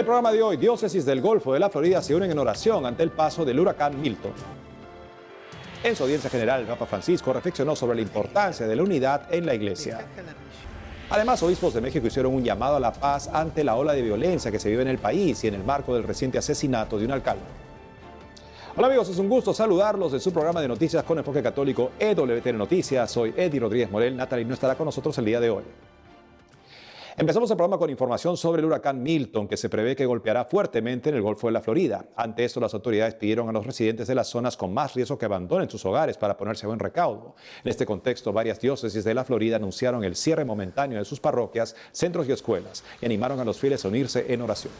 el programa de hoy, diócesis del Golfo de la Florida se unen en oración ante el paso del huracán Milton. En su audiencia general, el Papa Francisco reflexionó sobre la importancia de la unidad en la Iglesia. Además, obispos de México hicieron un llamado a la paz ante la ola de violencia que se vive en el país y en el marco del reciente asesinato de un alcalde. Hola amigos, es un gusto saludarlos en su programa de noticias con enfoque católico EWTN Noticias. Soy Eddie Rodríguez Morel. Natalie no estará con nosotros el día de hoy. Empezamos el programa con información sobre el huracán Milton, que se prevé que golpeará fuertemente en el Golfo de la Florida. Ante esto, las autoridades pidieron a los residentes de las zonas con más riesgo que abandonen sus hogares para ponerse a buen recaudo. En este contexto, varias diócesis de la Florida anunciaron el cierre momentáneo de sus parroquias, centros y escuelas y animaron a los fieles a unirse en oración.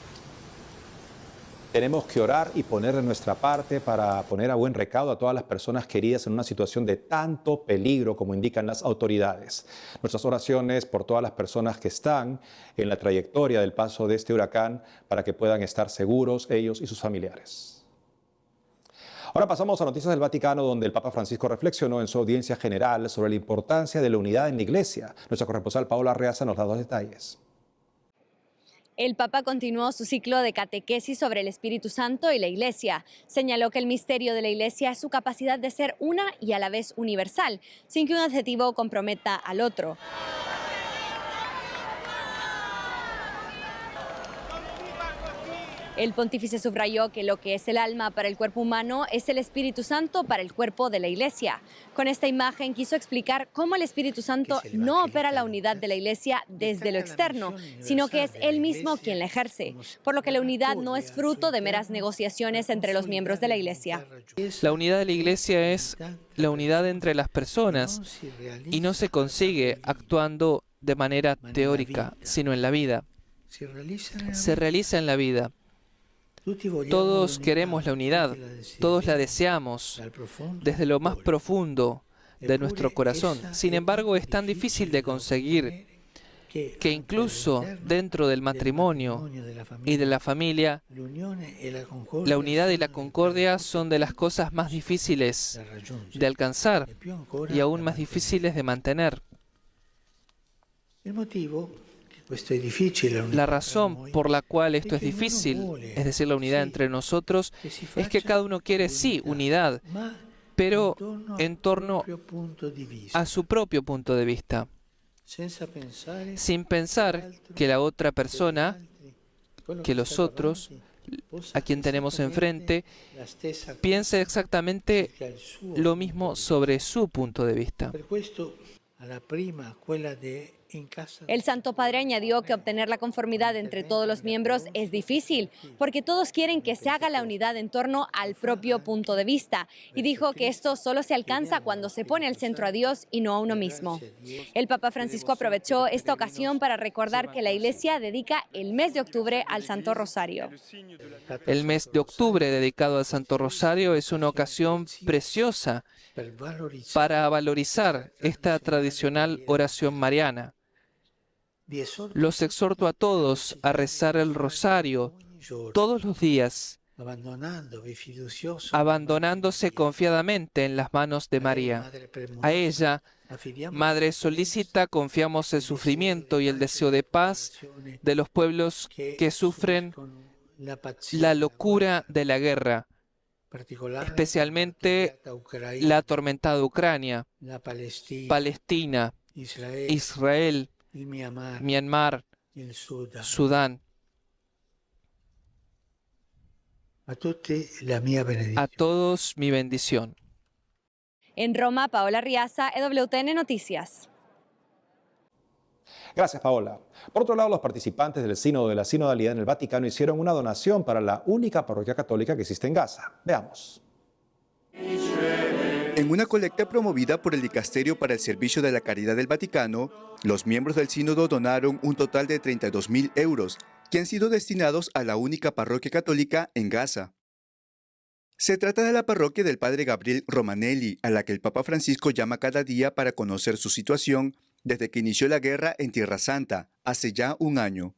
Tenemos que orar y poner de nuestra parte para poner a buen recaudo a todas las personas queridas en una situación de tanto peligro como indican las autoridades. Nuestras oraciones por todas las personas que están en la trayectoria del paso de este huracán para que puedan estar seguros ellos y sus familiares. Ahora pasamos a Noticias del Vaticano, donde el Papa Francisco reflexionó en su audiencia general sobre la importancia de la unidad en la Iglesia. Nuestra corresponsal Paola Arreaza nos da los detalles. El Papa continuó su ciclo de catequesis sobre el Espíritu Santo y la Iglesia. Señaló que el misterio de la Iglesia es su capacidad de ser una y a la vez universal, sin que un adjetivo comprometa al otro. El pontífice subrayó que lo que es el alma para el cuerpo humano es el Espíritu Santo para el cuerpo de la Iglesia. Con esta imagen quiso explicar cómo el Espíritu Santo no opera la unidad de la Iglesia desde lo externo, sino que es Él mismo quien la ejerce, por lo que la unidad no es fruto de meras negociaciones entre los miembros de la Iglesia. La unidad de la Iglesia es la unidad entre las personas y no se consigue actuando de manera teórica, sino en la vida. Se realiza en la vida. Todos queremos la unidad, todos la deseamos desde lo más profundo de nuestro corazón. Sin embargo, es tan difícil de conseguir que incluso dentro del matrimonio y de la familia, la unidad y la concordia son de las cosas más difíciles de alcanzar y aún más difíciles de mantener. La razón por la cual esto es difícil, es decir, la unidad entre nosotros, es que cada uno quiere, sí, unidad, pero en torno a su propio punto de vista, sin pensar que la otra persona, que los otros, a quien tenemos enfrente, piense exactamente lo mismo sobre su punto de vista. El Santo Padre añadió que obtener la conformidad entre todos los miembros es difícil, porque todos quieren que se haga la unidad en torno al propio punto de vista, y dijo que esto solo se alcanza cuando se pone al centro a Dios y no a uno mismo. El Papa Francisco aprovechó esta ocasión para recordar que la Iglesia dedica el mes de octubre al Santo Rosario. El mes de octubre dedicado al Santo Rosario es una ocasión preciosa para valorizar esta tradicional oración mariana. Los exhorto a todos a rezar el rosario todos los días, abandonándose confiadamente en las manos de María. A ella, Madre solícita, confiamos el sufrimiento y el deseo de paz de los pueblos que sufren la locura de la guerra, especialmente la atormentada Ucrania, Palestina, Israel, Myanmar, Sudán. A todos mi bendición. En Roma, Paola Arreaza, EWTN Noticias. Gracias, Paola. Por otro lado, los participantes del Sínodo de la Sinodalidad en el Vaticano hicieron una donación para la única parroquia católica que existe en Gaza. Veamos. En una colecta promovida por el Dicasterio para el Servicio de la Caridad del Vaticano, los miembros del sínodo donaron un total de 32.000 euros, que han sido destinados a la única parroquia católica en Gaza. Se trata de la parroquia del padre Gabriel Romanelli, a la que el Papa Francisco llama cada día para conocer su situación desde que inició la guerra en Tierra Santa, hace ya un año.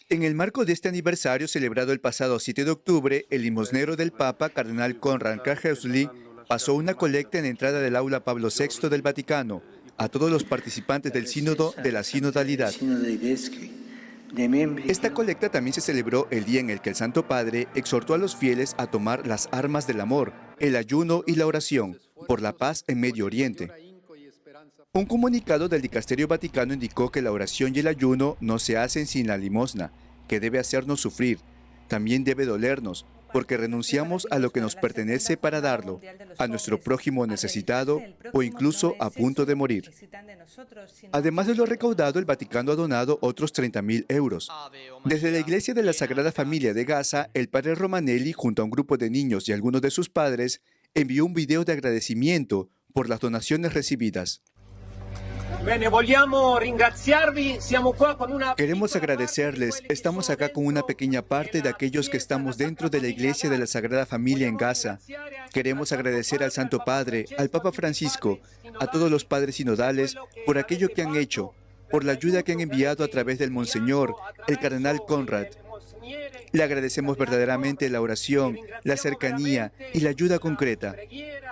En el marco de este aniversario celebrado el pasado 7 de octubre, el limosnero del Papa, cardenal Konrad Krajewski, pasó una colecta en la entrada del aula Pablo VI del Vaticano a todos los participantes del sínodo de la sinodalidad. Esta colecta también se celebró el día en el que el Santo Padre exhortó a los fieles a tomar las armas del amor, el ayuno y la oración por la paz en Medio Oriente. Un comunicado del Dicasterio Vaticano indicó que la oración y el ayuno no se hacen sin la limosna, que debe hacernos sufrir, también debe dolernos, porque renunciamos a lo que nos pertenece para darlo, a nuestro prójimo necesitado o incluso a punto de morir. Además de lo recaudado, el Vaticano ha donado otros 30.000 euros. Desde la Iglesia de la Sagrada Familia de Gaza, el padre Romanelli, junto a un grupo de niños y algunos de sus padres, envió un video de agradecimiento por las donaciones recibidas. Queremos agradecerles. Estamos acá con una pequeña parte de aquellos que estamos dentro de la Iglesia de la Sagrada Familia en Gaza. Queremos agradecer al Santo Padre, al Papa Francisco, a todos los padres sinodales por aquello que han hecho, por la ayuda que han enviado a través del Monseñor, el Cardenal Conrad. Le agradecemos verdaderamente la oración, la cercanía y la ayuda concreta.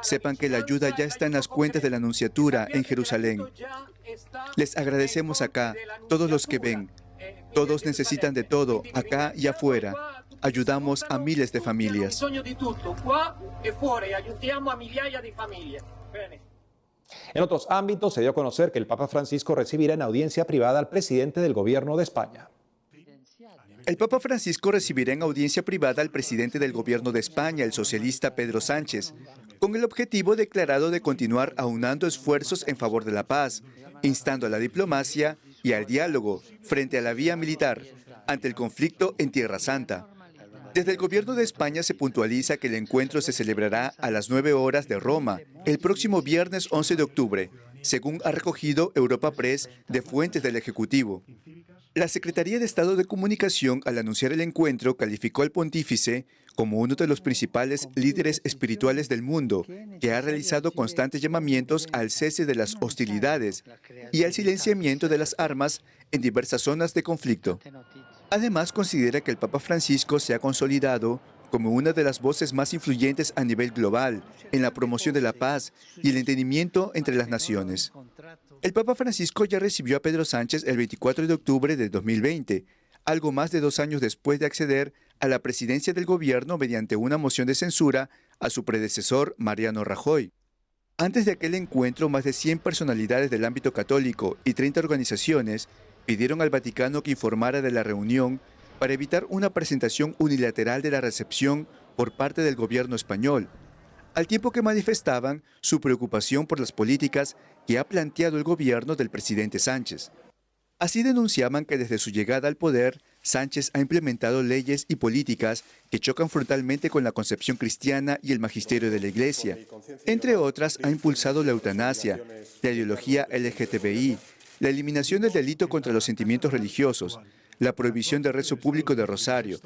Sepan que la ayuda ya está en las cuentas de la Nunciatura en Jerusalén. Les agradecemos acá, todos los que ven. Todos necesitan de todo, acá y afuera. Ayudamos a miles de familias. En otros ámbitos se dio a conocer que el Papa Francisco recibirá en audiencia privada al presidente del Gobierno de España. El Papa Francisco recibirá en audiencia privada al presidente del Gobierno de España, el socialista Pedro Sánchez, con el objetivo declarado de continuar aunando esfuerzos en favor de la paz, instando a la diplomacia y al diálogo frente a la vía militar ante el conflicto en Tierra Santa. Desde el Gobierno de España se puntualiza que el encuentro se celebrará a las 9 horas de Roma, el próximo viernes 11 de octubre, según ha recogido Europa Press de fuentes del Ejecutivo. La Secretaría de Estado de Comunicación, al anunciar el encuentro, calificó al pontífice como uno de los principales líderes espirituales del mundo, que ha realizado constantes llamamientos al cese de las hostilidades y al silenciamiento de las armas en diversas zonas de conflicto. Además, considera que el Papa Francisco se ha consolidado como una de las voces más influyentes a nivel global en la promoción de la paz y el entendimiento entre las naciones. El Papa Francisco ya recibió a Pedro Sánchez el 24 de octubre de 2020, algo más de 2 años después de acceder a la presidencia del gobierno mediante una moción de censura a su predecesor Mariano Rajoy. Antes de aquel encuentro, más de 100 personalidades del ámbito católico y 30 organizaciones pidieron al Vaticano que informara de la reunión para evitar una presentación unilateral de la recepción por parte del gobierno español, al tiempo que manifestaban su preocupación por las políticas que ha planteado el gobierno del presidente Sánchez. Así denunciaban que desde su llegada al poder, Sánchez ha implementado leyes y políticas que chocan frontalmente con la concepción cristiana y el magisterio de la Iglesia. Entre otras, ha impulsado la eutanasia, la ideología LGTBI, la eliminación del delito contra los sentimientos religiosos, la prohibición del rezo público de rosario,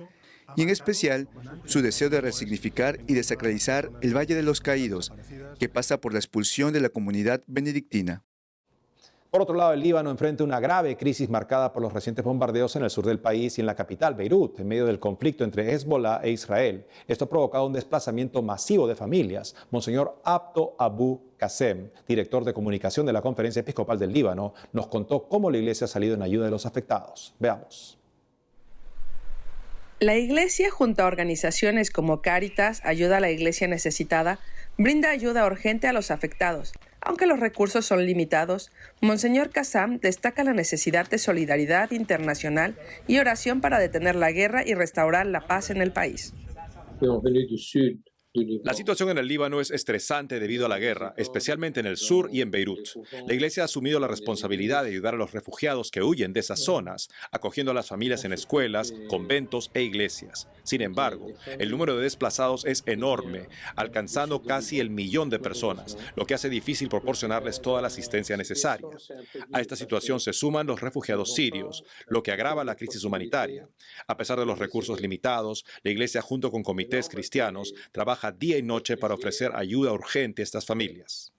y en especial su deseo de resignificar y desacralizar el Valle de los Caídos, que pasa por la expulsión de la comunidad benedictina. Por otro lado, el Líbano enfrenta una grave crisis marcada por los recientes bombardeos en el sur del país y en la capital, Beirut, en medio del conflicto entre Hezbollah e Israel. Esto ha provocado un desplazamiento masivo de familias. Monseñor Abdo Abu Qasem, director de comunicación de la Conferencia Episcopal del Líbano, nos contó cómo la iglesia ha salido en ayuda de los afectados. Veamos. La Iglesia, junto a organizaciones como Cáritas, Ayuda a la Iglesia Necesitada, brinda ayuda urgente a los afectados. Aunque los recursos son limitados, Monseñor Qasem destaca la necesidad de solidaridad internacional y oración para detener la guerra y restaurar la paz en el país. La situación en el Líbano es estresante debido a la guerra, especialmente en el sur y en Beirut. La Iglesia ha asumido la responsabilidad de ayudar a los refugiados que huyen de esas zonas, acogiendo a las familias en escuelas, conventos e iglesias. Sin embargo, el número de desplazados es enorme, alcanzando casi el 1.000.000 de personas, lo que hace difícil proporcionarles toda la asistencia necesaria. A esta situación se suman los refugiados sirios, lo que agrava la crisis humanitaria. A pesar de los recursos limitados, la Iglesia, junto con comités cristianos, trabaja día y noche para ofrecer ayuda urgente a estas familias.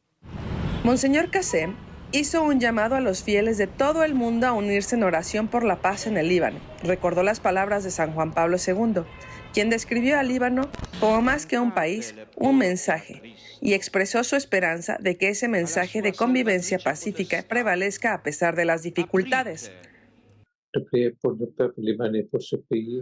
Monseñor Qasem hizo un llamado a los fieles de todo el mundo a unirse en oración por la paz en el Líbano. Recordó las palabras de San Juan Pablo II, quien describió al Líbano como más que un país, un mensaje, y expresó su esperanza de que ese mensaje de convivencia pacífica prevalezca a pesar de las dificultades.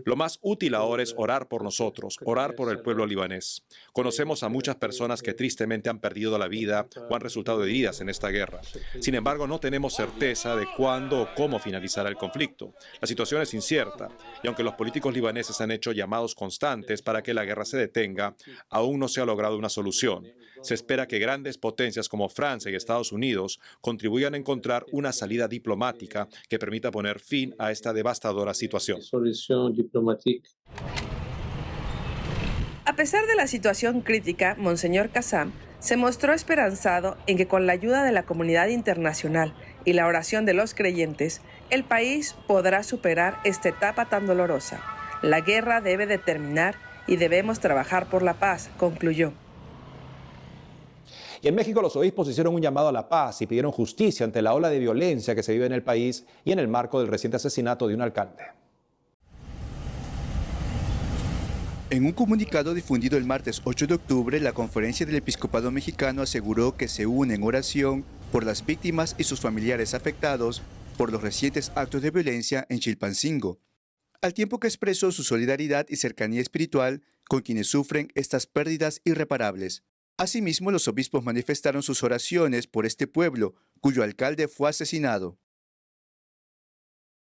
Lo más útil ahora es orar por nosotros, orar por el pueblo libanés. Conocemos a muchas personas que tristemente han perdido la vida o han resultado heridas en esta guerra. Sin embargo, no tenemos certeza de cuándo o cómo finalizará el conflicto. La situación es incierta y aunque los políticos libaneses han hecho llamados constantes para que la guerra se detenga, aún no se ha logrado una solución. Se espera que grandes potencias como Francia y Estados Unidos contribuyan a encontrar una salida diplomática que permita poner fin a esta devastadora situación. A pesar de la situación crítica, Monseñor Kassam se mostró esperanzado en que con la ayuda de la comunidad internacional y la oración de los creyentes, el país podrá superar esta etapa tan dolorosa. La guerra debe de terminar y debemos trabajar por la paz, concluyó. Y en México los obispos hicieron un llamado a la paz y pidieron justicia ante la ola de violencia que se vive en el país y en el marco del reciente asesinato de un alcalde. En un comunicado difundido el martes 8 de octubre, la Conferencia del Episcopado Mexicano aseguró que se une en oración por las víctimas y sus familiares afectados por los recientes actos de violencia en Chilpancingo, al tiempo que expresó su solidaridad y cercanía espiritual con quienes sufren estas pérdidas irreparables. Asimismo, los obispos manifestaron sus oraciones por este pueblo, cuyo alcalde fue asesinado.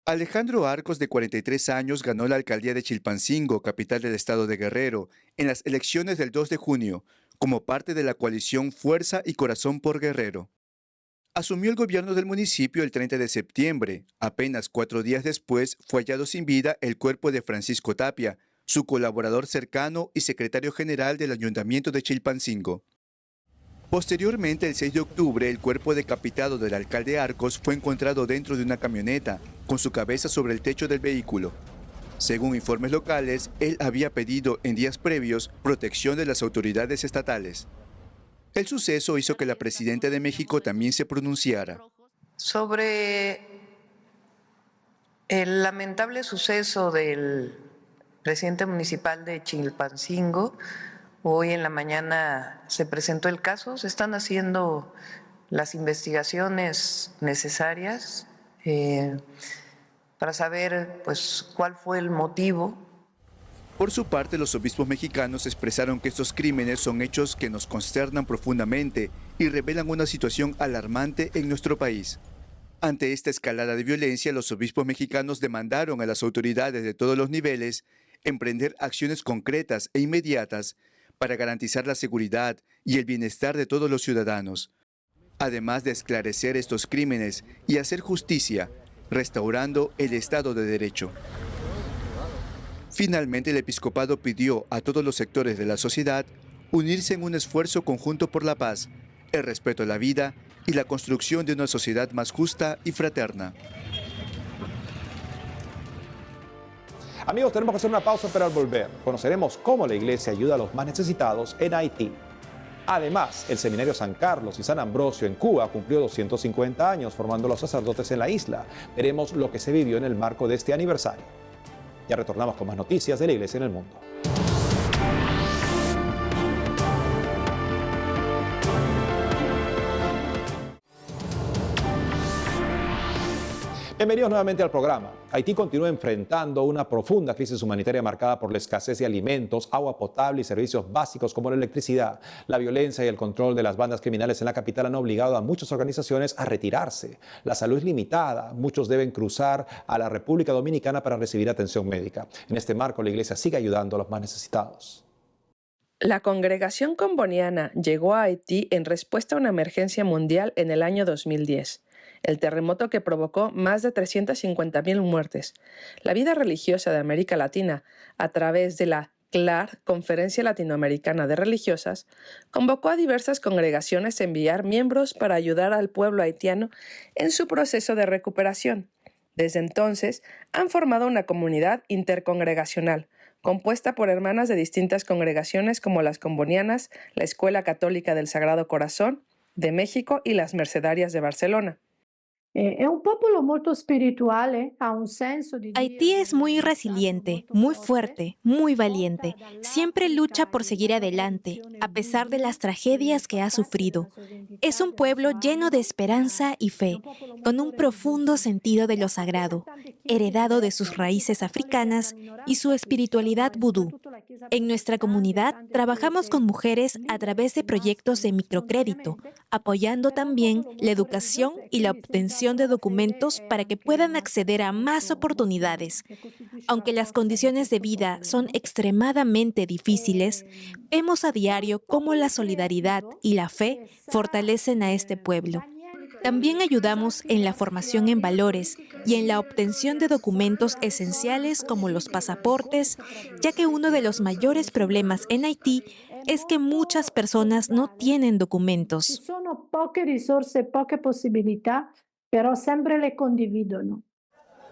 Alejandro Arcos, de 43 años, ganó la alcaldía de Chilpancingo, capital del estado de Guerrero, en las elecciones del 2 de junio, como parte de la coalición Fuerza y Corazón por Guerrero. Asumió el gobierno del municipio el 30 de septiembre. Apenas 4 días después fue hallado sin vida el cuerpo de Francisco Tapia, su colaborador cercano y secretario general del Ayuntamiento de Chilpancingo. Posteriormente, el 6 de octubre, el cuerpo decapitado del alcalde Arcos fue encontrado dentro de una camioneta, con su cabeza sobre el techo del vehículo. Según informes locales, él había pedido en días previos protección de las autoridades estatales. El suceso hizo que la presidenta de México también se pronunciara. Sobre el lamentable suceso del presidente municipal de Chilpancingo, hoy en la mañana se presentó el caso, se están haciendo las investigaciones necesarias para saber cuál fue el motivo. Por su parte, los obispos mexicanos expresaron que estos crímenes son hechos que nos consternan profundamente y revelan una situación alarmante en nuestro país. Ante esta escalada de violencia, los obispos mexicanos demandaron a las autoridades de todos los niveles emprender acciones concretas e inmediatas para garantizar la seguridad y el bienestar de todos los ciudadanos, además de esclarecer estos crímenes y hacer justicia, restaurando el Estado de Derecho. Finalmente, el episcopado pidió a todos los sectores de la sociedad unirse en un esfuerzo conjunto por la paz, el respeto a la vida y la construcción de una sociedad más justa y fraterna. Amigos, tenemos que hacer una pausa, pero al volver conoceremos cómo la iglesia ayuda a los más necesitados en Haití. Además, el Seminario San Carlos y San Ambrosio en Cuba cumplió 250 años formando a los sacerdotes en la isla. Veremos lo que se vivió en el marco de este aniversario. Ya retornamos con más noticias de la iglesia en el mundo. Bienvenidos nuevamente al programa. Haití continúa enfrentando una profunda crisis humanitaria marcada por la escasez de alimentos, agua potable y servicios básicos como la electricidad. La violencia y el control de las bandas criminales en la capital han obligado a muchas organizaciones a retirarse. La salud es limitada. Muchos deben cruzar a la República Dominicana para recibir atención médica. En este marco, la iglesia sigue ayudando a los más necesitados. La congregación comboniana llegó a Haití en respuesta a una emergencia mundial en el año 2010. El terremoto que provocó más de 350.000 muertes. La vida religiosa de América Latina, a través de la CLAR, Conferencia Latinoamericana de Religiosas, convocó a diversas congregaciones a enviar miembros para ayudar al pueblo haitiano en su proceso de recuperación. Desde entonces, han formado una comunidad intercongregacional, compuesta por hermanas de distintas congregaciones como las combonianas, la Escuela Católica del Sagrado Corazón de México y las Mercedarias de Barcelona. Haití es muy resiliente, muy fuerte, muy valiente. Siempre lucha por seguir adelante, a pesar de las tragedias que ha sufrido. Es un pueblo lleno de esperanza y fe, con un profundo sentido de lo sagrado, heredado de sus raíces africanas y su espiritualidad vudú. En nuestra comunidad trabajamos con mujeres a través de proyectos de microcrédito, apoyando también la educación y la obtención de documentos para que puedan acceder a más oportunidades. Aunque las condiciones de vida son extremadamente difíciles, vemos a diario cómo la solidaridad y la fe fortalecen a este pueblo. También ayudamos en la formación en valores y en la obtención de documentos esenciales como los pasaportes, ya que uno de los mayores problemas en Haití es que muchas personas no tienen documentos.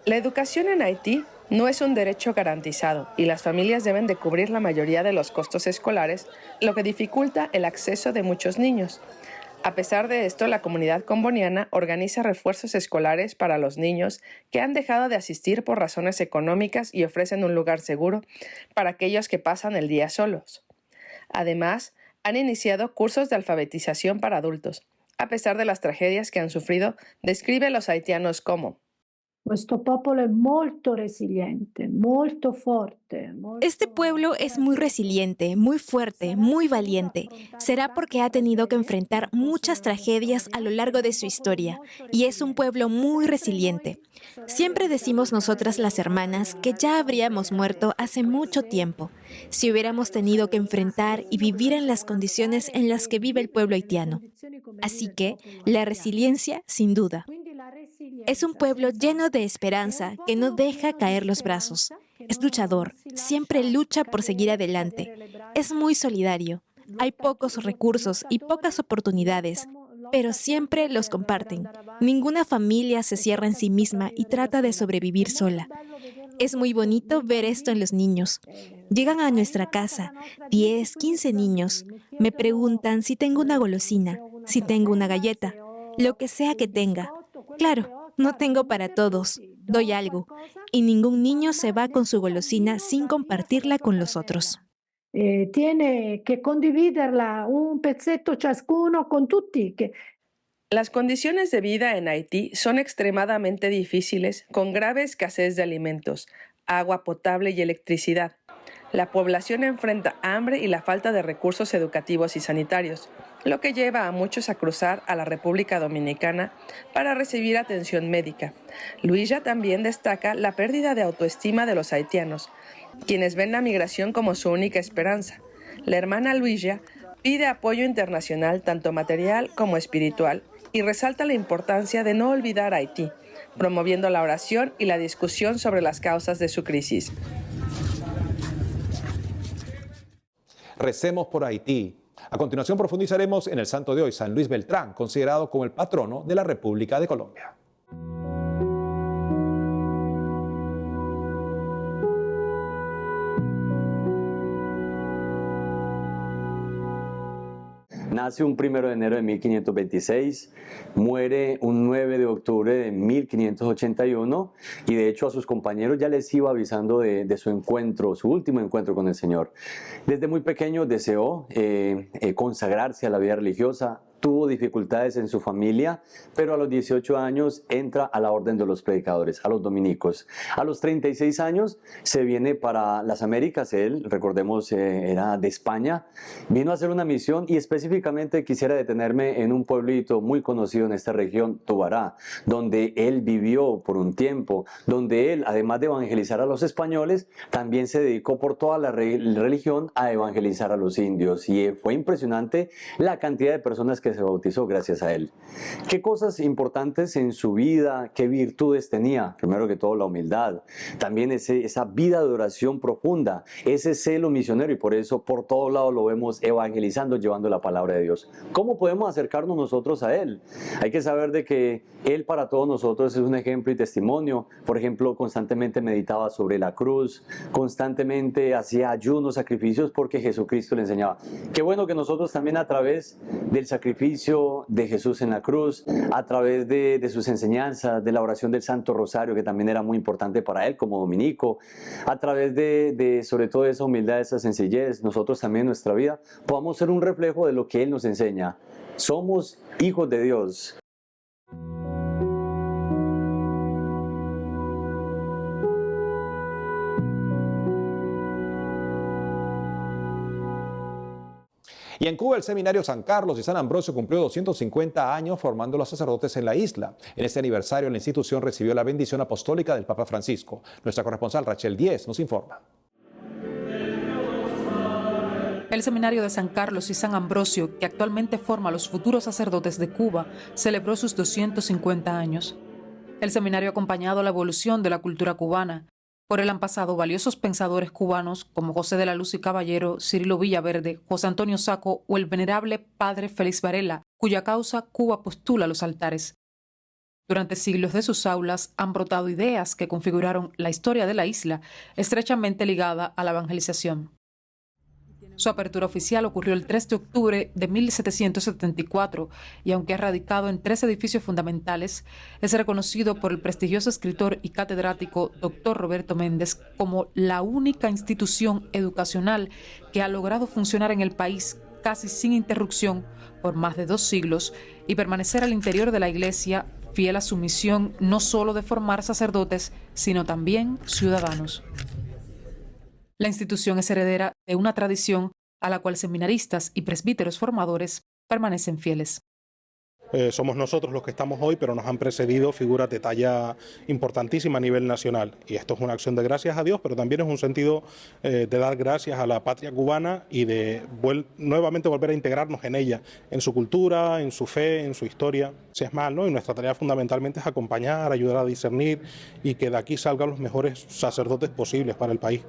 La educación en Haití no es un derecho garantizado y las familias deben de cubrir la mayoría de los costos escolares, lo que dificulta el acceso de muchos niños. A pesar de esto, la comunidad comboniana organiza refuerzos escolares para los niños que han dejado de asistir por razones económicas y ofrecen un lugar seguro para aquellos que pasan el día solos. Además, han iniciado cursos de alfabetización para adultos. A pesar de las tragedias que han sufrido, describe a los haitianos como: Este pueblo es muy resiliente, muy fuerte, muy valiente. Será porque ha tenido que enfrentar muchas tragedias a lo largo de su historia, y es un pueblo muy resiliente. Siempre decimos nosotras las hermanas que ya habríamos muerto hace mucho tiempo, si hubiéramos tenido que enfrentar y vivir en las condiciones en las que vive el pueblo haitiano. Así que, la resiliencia, sin duda. Es un pueblo lleno de esperanza que no deja caer los brazos. Es luchador, siempre lucha por seguir adelante. Es muy solidario. Hay pocos recursos y pocas oportunidades, pero siempre los comparten. Ninguna familia se cierra en sí misma y trata de sobrevivir sola. Es muy bonito ver esto en los niños. Llegan a nuestra casa 10, 15 niños. Me preguntan si tengo una golosina, si tengo una galleta, lo que sea que tenga. Claro, no tengo para todos, doy algo, y ningún niño se va con su golosina sin compartirla con los otros. Tiene que condividerla un pezzetto ciascuno con tutti. Las condiciones de vida en Haití son extremadamente difíciles, con grave escasez de alimentos, agua potable y electricidad. La población enfrenta hambre y la falta de recursos educativos y sanitarios, lo que lleva a muchos a cruzar a la República Dominicana para recibir atención médica. Luisa también destaca la pérdida de autoestima de los haitianos, quienes ven la migración como su única esperanza. La hermana Luisa pide apoyo internacional tanto material como espiritual y resalta la importancia de no olvidar a Haití, promoviendo la oración y la discusión sobre las causas de su crisis. Recemos por Haití. A continuación profundizaremos en el santo de hoy, San Luis Beltrán, considerado como el patrono de la República de Colombia. Nace un 1 de enero de 1526, muere un 9 de octubre de 1581 y de hecho a sus compañeros ya les iba avisando de su encuentro, su último encuentro con el Señor. Desde muy pequeño deseó consagrarse a la vida religiosa. Tuvo dificultades en su familia, pero a los 18 años entra a la Orden de los Predicadores, a los dominicos. A los 36 años se viene para las Américas. Él, recordemos, era de España. Vino a hacer una misión y específicamente quisiera detenerme en un pueblito muy conocido en esta región, Tubará, donde él vivió por un tiempo, donde él, además de evangelizar a los españoles, también se dedicó por toda la religión a evangelizar a los indios. Y fue impresionante la cantidad de personas que se bautizó gracias a él. ¿Qué cosas importantes en su vida, qué virtudes tenía? Primero que todo la humildad, también esa vida de oración profunda, ese celo misionero, y por eso por todo lado lo vemos evangelizando, llevando la palabra de Dios. ¿Cómo podemos acercarnos nosotros a él? Hay que saber de que él para todos nosotros es un ejemplo y testimonio. Por ejemplo, constantemente meditaba sobre la cruz, constantemente hacía ayunos, sacrificios, porque Jesucristo le enseñaba. Qué bueno que nosotros también a través del sacrificio sacrificio de Jesús en la cruz, a través de sus enseñanzas, de la oración del Santo Rosario, que también era muy importante para él como dominico, a través de sobre todo esa humildad, esa sencillez, nosotros también en nuestra vida podamos ser un reflejo de lo que él nos enseña. Somos hijos de Dios. Y en Cuba, el Seminario San Carlos y San Ambrosio cumplió 250 años formando los sacerdotes en la isla. En este aniversario, la institución recibió la bendición apostólica del Papa Francisco. Nuestra corresponsal Rachel Díez nos informa. El Seminario de San Carlos y San Ambrosio, que actualmente forma a los futuros sacerdotes de Cuba, celebró sus 250 años. El seminario ha acompañado la evolución de la cultura cubana. Por él han pasado valiosos pensadores cubanos como José de la Luz y Caballero, Cirilo Villaverde, José Antonio Saco o el venerable padre Félix Varela, cuya causa Cuba postula a los altares. Durante siglos de sus aulas han brotado ideas que configuraron la historia de la isla, estrechamente ligada a la evangelización. Su apertura oficial ocurrió el 3 de octubre de 1774 y aunque ha radicado en 3 edificios fundamentales, es reconocido por el prestigioso escritor y catedrático Dr. Roberto Méndez como la única institución educacional que ha logrado funcionar en el país casi sin interrupción por más de 2 siglos y permanecer al interior de la Iglesia fiel a su misión no solo de formar sacerdotes, sino también ciudadanos. La institución es heredera de una tradición a la cual seminaristas y presbíteros formadores permanecen fieles. Somos nosotros los que estamos hoy, pero nos han precedido figuras de talla importantísima a nivel nacional. Y esto es una acción de gracias a Dios, pero también es un sentido de dar gracias a la patria cubana y de nuevamente volver a integrarnos en ella, en su cultura, en su fe, en su historia. Si es más, ¿no? Y nuestra tarea fundamentalmente es acompañar, ayudar a discernir y que de aquí salgan los mejores sacerdotes posibles para el país.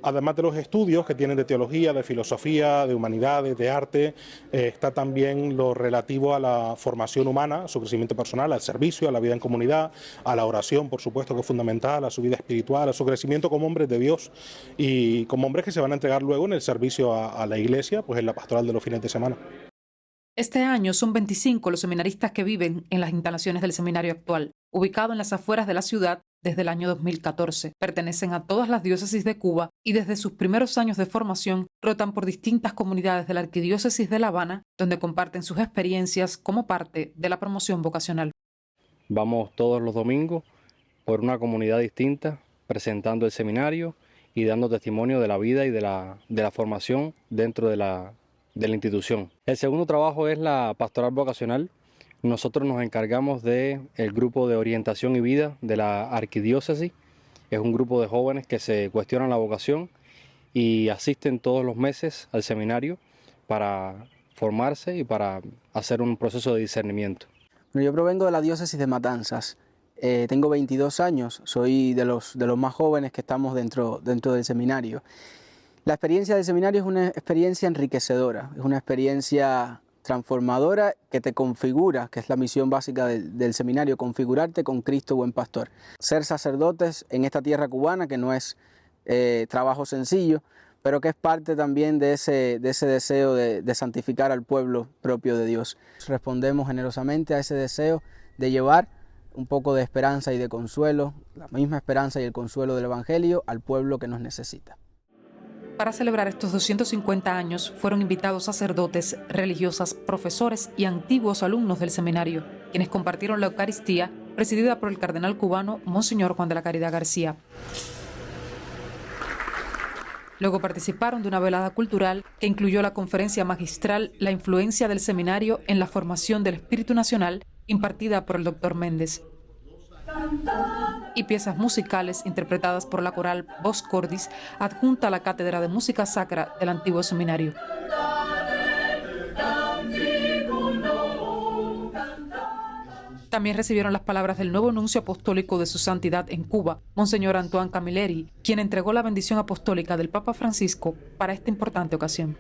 Además de los estudios que tienen de teología, de filosofía, de humanidades, de arte, está también lo relativo a la formación humana, a su crecimiento personal, al servicio, a la vida en comunidad, a la oración, por supuesto, que es fundamental, a su vida espiritual, a su crecimiento como hombres de Dios y como hombres que se van a entregar luego en el servicio a la Iglesia, pues en la pastoral de los fines de semana. Este año son 25 los seminaristas que viven en las instalaciones del seminario actual, ubicado en las afueras de la ciudad desde el año 2014. Pertenecen a todas las diócesis de Cuba y desde sus primeros años de formación rotan por distintas comunidades de la arquidiócesis de La Habana, donde comparten sus experiencias como parte de la promoción vocacional. Vamos todos los domingos por una comunidad distinta, presentando el seminario y dando testimonio de la vida y de la formación dentro de la institución. El segundo trabajo es la pastoral vocacional. Nosotros nos encargamos del grupo de orientación y vida de la arquidiócesis. Es un grupo de jóvenes que se cuestionan la vocación y asisten todos los meses al seminario para formarse y para hacer un proceso de discernimiento. Yo provengo de la diócesis de Matanzas. Tengo 22 años, soy de los más jóvenes que estamos dentro del seminario. La experiencia del seminario es una experiencia enriquecedora, es una experiencia transformadora que te configura, que es la misión básica del seminario, configurarte con Cristo buen pastor. Ser sacerdotes en esta tierra cubana, que no es trabajo sencillo, pero que es parte también de ese deseo de santificar al pueblo propio de Dios. Respondemos generosamente a ese deseo de llevar un poco de esperanza y de consuelo, la misma esperanza y el consuelo del Evangelio al pueblo que nos necesita. Para celebrar estos 250 años fueron invitados sacerdotes, religiosas, profesores y antiguos alumnos del seminario, quienes compartieron la Eucaristía presidida por el cardenal cubano Monseñor Juan de la Caridad García. Luego participaron de una velada cultural que incluyó la conferencia magistral La influencia del seminario en la formación del espíritu nacional, impartida por el Dr. Méndez, y piezas musicales interpretadas por la coral Voz Cordis, adjunta a la Cátedra de Música Sacra del antiguo seminario. También recibieron las palabras del nuevo nuncio apostólico de su santidad en Cuba, Monseñor Antoine Camilleri, quien entregó la bendición apostólica del Papa Francisco para esta importante ocasión.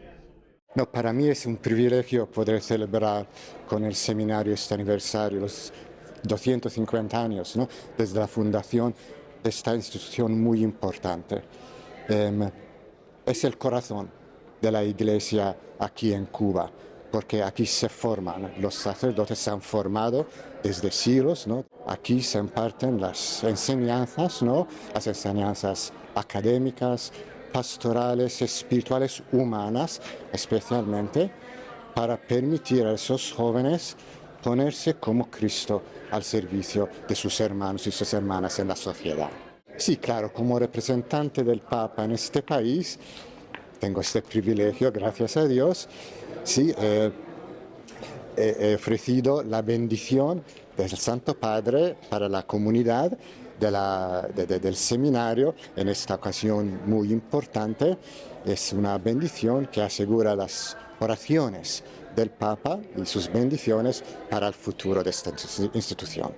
No, para mí es un privilegio poder celebrar con el seminario este aniversario, los 250 años, ¿no? Desde la fundación de esta institución muy importante. Es el corazón de la Iglesia aquí en Cuba. porque aquí se forman, los sacerdotes se han formado desde siglos, ¿no? Aquí se imparten las enseñanzas, ¿no? Las enseñanzas académicas, pastorales, espirituales, humanas, especialmente, para permitir a esos jóvenes ponerse como Cristo al servicio de sus hermanos y sus hermanas en la sociedad. Sí, claro, como representante del Papa en este país, tengo este privilegio, gracias a Dios, sí, he ofrecido la bendición del Santo Padre para la comunidad del seminario en esta ocasión muy importante. Es una bendición que asegura las oraciones del Papa y sus bendiciones para el futuro de esta institución.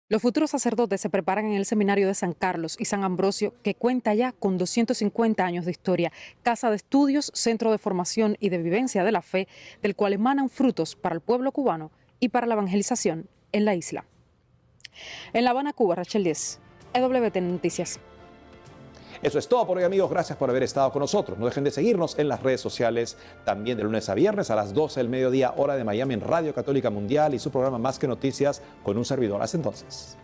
Los futuros sacerdotes se preparan en el Seminario de San Carlos y San Ambrosio, que cuenta ya con 250 años de historia, casa de estudios, centro de formación y de vivencia de la fe, del cual emanan frutos para el pueblo cubano y para la evangelización en la isla. En La Habana, Cuba, Rachel Díez, EWTN Noticias. Eso es todo por hoy, amigos. Gracias por haber estado con nosotros. No dejen de seguirnos en las redes sociales, también de lunes a viernes a las 12 del mediodía, hora de Miami, en Radio Católica Mundial y su programa Más que Noticias con un servidor. Hasta entonces.